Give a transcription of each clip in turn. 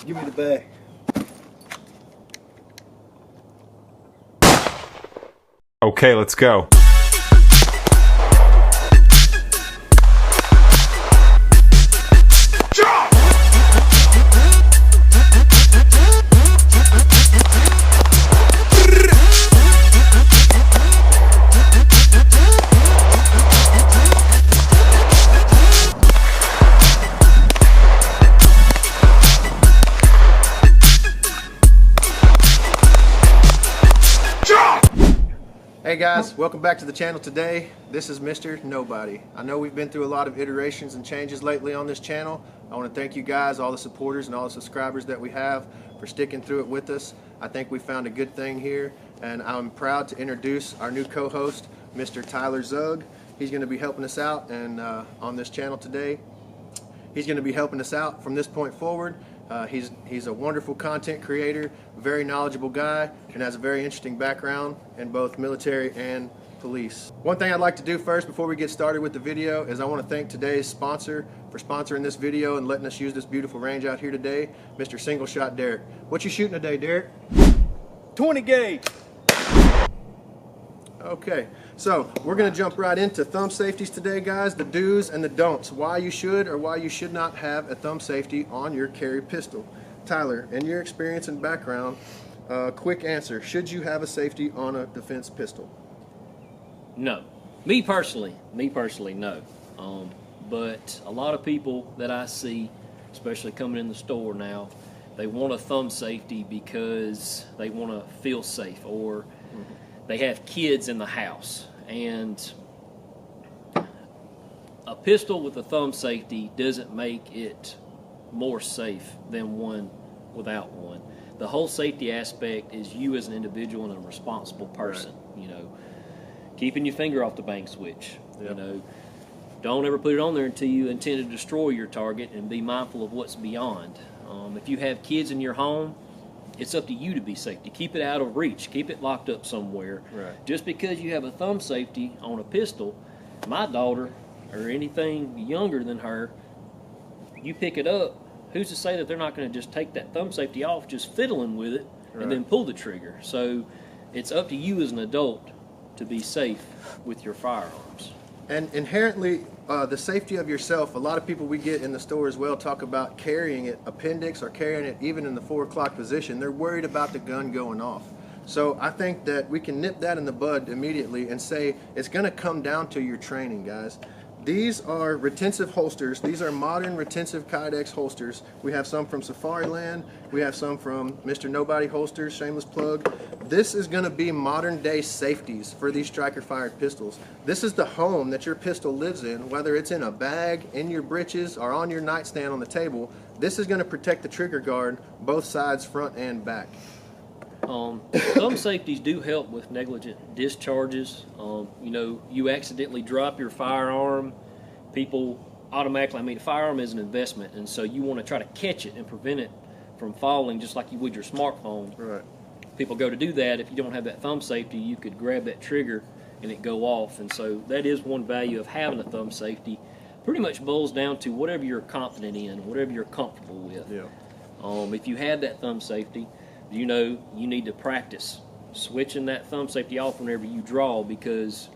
Give me the bag. Okay, let's go. Hey guys, welcome back to the channel today. This is Mr. Nobody. I know we've been through a lot of iterations and changes lately on this channel. I want to thank you guys, all the supporters and all the subscribers that we have, for sticking through it with us. I think we found a good thing here, and I'm proud to introduce our new co-host, Mr. Tyler Zug. He's going to be helping us out and on this channel today. He's going to be helping us out from this point forward. He's a wonderful content creator, very knowledgeable guy, and has a very interesting background in both military and police. One thing I'd like to do first before we get started with the video is I want to thank today's sponsor for sponsoring this video and letting us use this beautiful range out here today, Mr. Single Shot Derek. What you shooting today, Derek? 20 gauge. Okay, so we're going to jump right into thumb safeties today, guys. The do's and the don'ts. Why you should or why you should not have a thumb safety on your carry pistol. Tyler, in your experience and background, quick answer. Should you have a safety on a defense pistol? No. Me personally, no. But a lot of people that I see, especially coming in the store now, they want a thumb safety because they want to feel safe, or they have kids in the house, and a pistol with a thumb safety doesn't make it more safe than one without one. The whole safety aspect is you as an individual and a responsible person. Right. You know, keeping your finger off the bank switch. Yep. You know, don't ever put it on there until you intend to destroy your target, and be mindful of what's beyond. If you have kids in your home, it's up to you to be safe, to keep it out of reach, keep it locked up somewhere. Right. Just because you have a thumb safety on a pistol, my daughter or anything younger than her, you pick it up, who's to say that they're not going to just take that thumb safety off, just fiddling with it, right, and then pull the trigger. So it's up to you as an adult to be safe with your firearms. And inherently, the safety of yourself, a lot of people we get in the store as well talk about carrying it appendix or carrying it even in the 4 o'clock position. They're worried about the gun going off. So I think that we can nip that in the bud immediately and say it's going to come down to your training, guys. These are retentive holsters. These are modern retentive Kydex holsters. We have some from Safariland. We have some from Mr. Nobody holsters, shameless plug. This is going to be modern day safeties for these striker fired pistols. This is the home that your pistol lives in, whether it's in a bag, in your breeches, or on your nightstand on the table. This is going to protect the trigger guard, both sides, front and back. Thumb safeties do help with negligent discharges. You know, you accidentally drop your firearm, people automatically, a firearm is an investment, and so you want to try to catch it and prevent it from falling just like you would your smartphone. Right. People go to do that. If you don't have that thumb safety, you could grab that trigger and it go off, and so that is one value of having a thumb safety. Pretty much boils down to whatever you're confident in, whatever you're comfortable with. Yeah. If you have that thumb safety, you know you need to practice switching that thumb safety off whenever you draw, because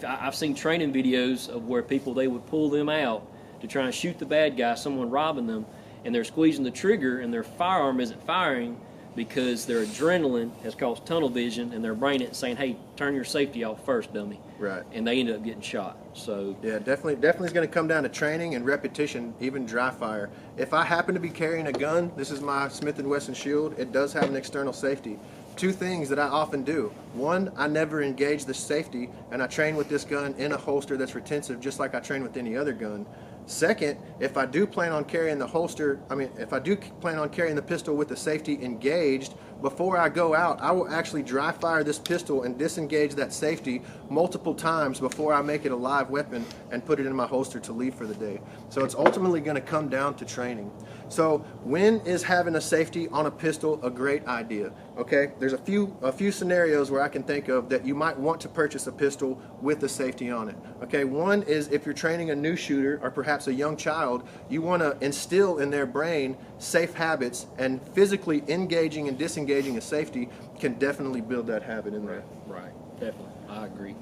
I've seen training videos of where people, they would pull them out to try and shoot the bad guy, someone robbing them, and they're squeezing the trigger and their firearm isn't firing because their adrenaline has caused tunnel vision, and their brain isn't saying, hey, turn your safety off first, dummy. Right. And they end up getting shot. So yeah, definitely is going to come down to training and repetition, even dry fire. If I happen to be carrying a gun, this is my Smith & Wesson Shield, it does have an external safety. 2 things that I often do. 1, I never engage the safety, and I train with this gun in a holster that's retentive, just like I train with any other gun. Second, if I do plan on carrying the holster, if I do plan on carrying the pistol with the safety engaged, before I go out, I will actually dry fire this pistol and disengage that safety multiple times before I make it a live weapon and put it in my holster to leave for the day. So it's ultimately going to come down to training. So when is having a safety on a pistol a great idea? Okay, there's a few scenarios where I can think of that you might want to purchase a pistol with a safety on it. Okay, one is if you're training a new shooter or perhaps a young child, you want to instill in their brain safe habits, and physically engaging and disengaging a safety can definitely build that habit in there. Right, definitely. I agree.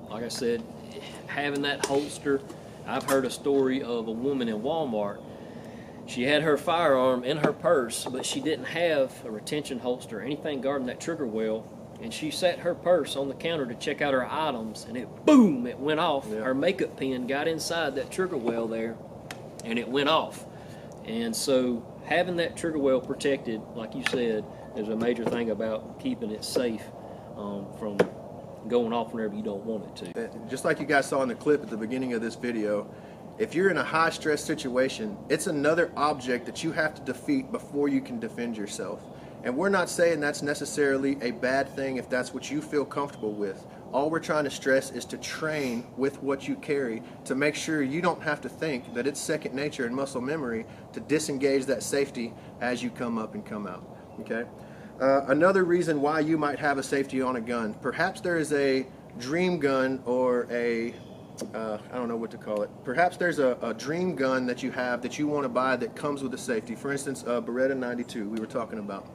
Like I said, having that holster, I've heard a story of a woman in Walmart. She had her firearm in her purse, but she didn't have a retention holster or anything guarding that trigger well. And she set her purse on the counter to check out her items, and it went off. Yeah. Her makeup pen got inside that trigger well there, and it went off. And so having that trigger well protected, like you said, is a major thing about keeping it safe from going off whenever you don't want it to. Just like you guys saw in the clip at the beginning of this video, if you're in a high stress situation, it's another object that you have to defeat before you can defend yourself. And we're not saying that's necessarily a bad thing if that's what you feel comfortable with. All we're trying to stress is to train with what you carry to make sure you don't have to think that it's second nature and muscle memory to disengage that safety as you come up and come out. Okay. Another reason why you might have a safety on a gun, perhaps there is a dream gun or a I don't know what to call it. Perhaps there's a dream gun that you have that you want to buy that comes with a safety. For instance, Beretta 92 we were talking about.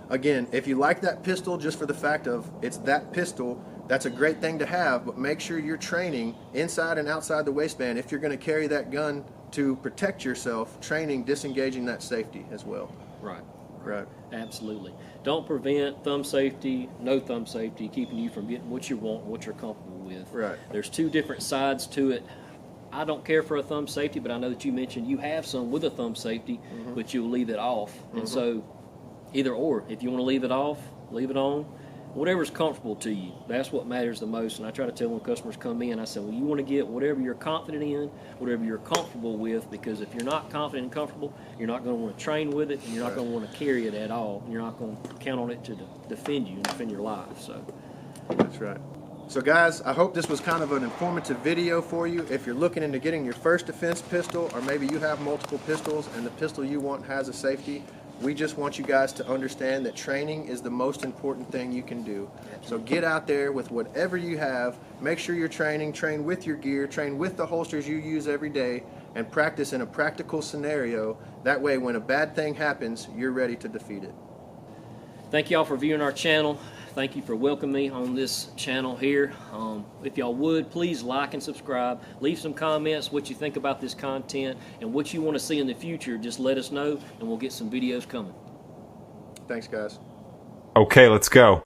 Again, if you like that pistol just for the fact of it's that pistol, that's a great thing to have, but make sure you're training inside and outside the waistband if you're going to carry that gun to protect yourself, training disengaging that safety as well. Right. Right. Absolutely. Don't prevent thumb safety, no thumb safety, keeping you from getting what you want, what you're comfortable with. Right. There's two different sides to it. I don't care for a thumb safety, but I know that you mentioned you have some with a thumb safety, but you'll leave it off. And so either or, if you want to leave it off, leave it on, whatever's comfortable to you. That's what matters the most. And I try to tell when customers come in, I say, well, you want to get whatever you're confident in, whatever you're comfortable with, because if you're not confident and comfortable, you're not going to want to train with it, and you're not going to want to carry it at all. And you're not going to count on it to defend you and defend your life. So that's right. So guys, I hope this was kind of an informative video for you. If you're looking into getting your first defense pistol, or maybe you have multiple pistols and the pistol you want has a safety, we just want you guys to understand that training is the most important thing you can do. So get out there with whatever you have, make sure you're training, train with your gear, train with the holsters you use every day, and practice in a practical scenario. That way when a bad thing happens, you're ready to defeat it. thank y'all for viewing our channel. Thank you for welcoming me on this channel here. If y'all would, please like and subscribe. Leave some comments, what you think about this content, and what you want to see in the future. Just let us know, and we'll get some videos coming. Thanks, guys. Okay, let's go.